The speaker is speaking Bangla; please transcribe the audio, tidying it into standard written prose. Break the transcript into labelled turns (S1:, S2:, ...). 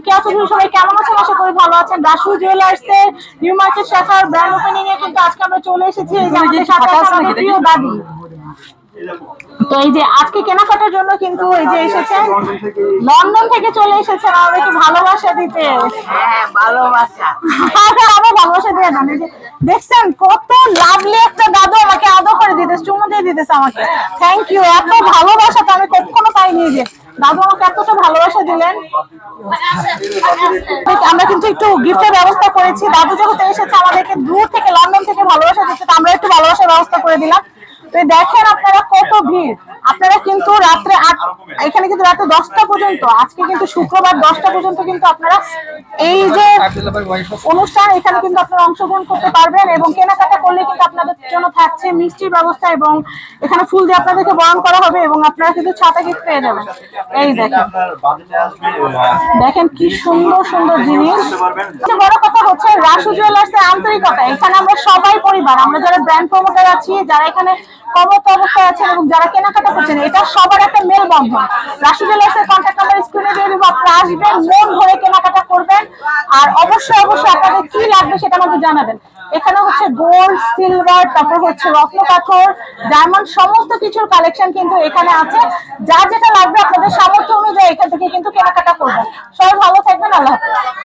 S1: কি আছেন সবাই, কেমন আছেন? আশা করি ভালো আছেন। রাসু জুয়েলার্স এর নিউ মার্কেট শাখার ব্র্যান্ড ওপেনিং এ কিন্তু আজকে আমরা চলে এসেছি। এই যে আমাদের সাথে আছে আমাদের প্রিয় দাদি। তো এই যে আজকে কেনাকাটার জন্য কিন্তু এই যে এসেছেন, লন্ডন থেকে চলে এসেছেন আমাদেরকে ভালোবাসা দিতে।
S2: হ্যাঁ, ভালোবাসা।
S1: আমার ভালোবাসা দিয়ে দেন। এই যে দেখছেন কত লাভলি একটা দাদু আমাকে আদর করে দিতেছে, চুমু দিয়ে দিতেছে আমাকে। থ্যাংক ইউ, এত ভালোবাসা তো আমি কখনো পাইনি। যে দাদু আমাকে এতটা ভালোবাসা দিলেন। আমরা কিন্তু একটু গিফটের ব্যবস্থা করেছি। দাদু যেহেতু এসেছে আমাদেরকে দূর থেকে লন্ডন থেকে ভালোবাসা দিচ্ছে, তো আমরা একটু ভালোবাসার ব্যবস্থা করে দিলাম। তো দেখেন আপনারা কত ভিড়। আপনারা কিন্তু রাত্রে এখানে কিন্তু রাতে 10টা পর্যন্ত, আজকে কিন্তু শুক্রবার 10টা পর্যন্ত কিন্তু আপনারা এই যে অনুষ্ঠান এখানে কিন্তু আপনারা অংশগ্রহণ করতে পারবেন। এবং কেনাকাটা করলে কিন্তু আপনাদের জন্য থাকছে মিষ্টির ব্যবস্থা, এবং এখানে ফুল দিয়ে আপনাদেরকে বরণ করা হবে, এবং আপনারা কিন্তু ছাতা গিফট পেয়ে যাবেন। এই দেখেন, দেখেন কি সুন্দর সুন্দর জিনিস। বড় কথা হচ্ছে রাসু জুয়েলার্স এর আন্তরিকতা। এখানে আমরা সবাই পরিবার, আমরা যারা ব্র্যান্ড প্রমোটার আছি, যারা এখানে কর্মরত অবস্থায় আছেন এবং যারা কেনাকাটা করছেন, এটা সবার একটা মেলবন্ধন। রাসু জুয়েলার্স এর কন্ট্যাক্ট নাম্বার স্ক্রিনে দিয়ে দিব, আপনারা আসবেন, মন ভরে কেনাকাটা করবেন। আর অবশ্যই অবশ্যই আপনাদের কি লাগবে সেটা আমাকে জানাবেন। এখানে হচ্ছে গোল্ড, সিলভার, তারপর হচ্ছে রত্ন পাথর, ডায়মন্ড, সমস্ত কিছুর কালেকশন কিন্তু এখানে আছে। যার যেটা লাগবে আপনাদের সামর্থ্য অনুযায়ী এখান থেকে কিন্তু কেনাকাটা করবেন। সবাই ভালো থাকবেন, আল্লাহ হাফেজ।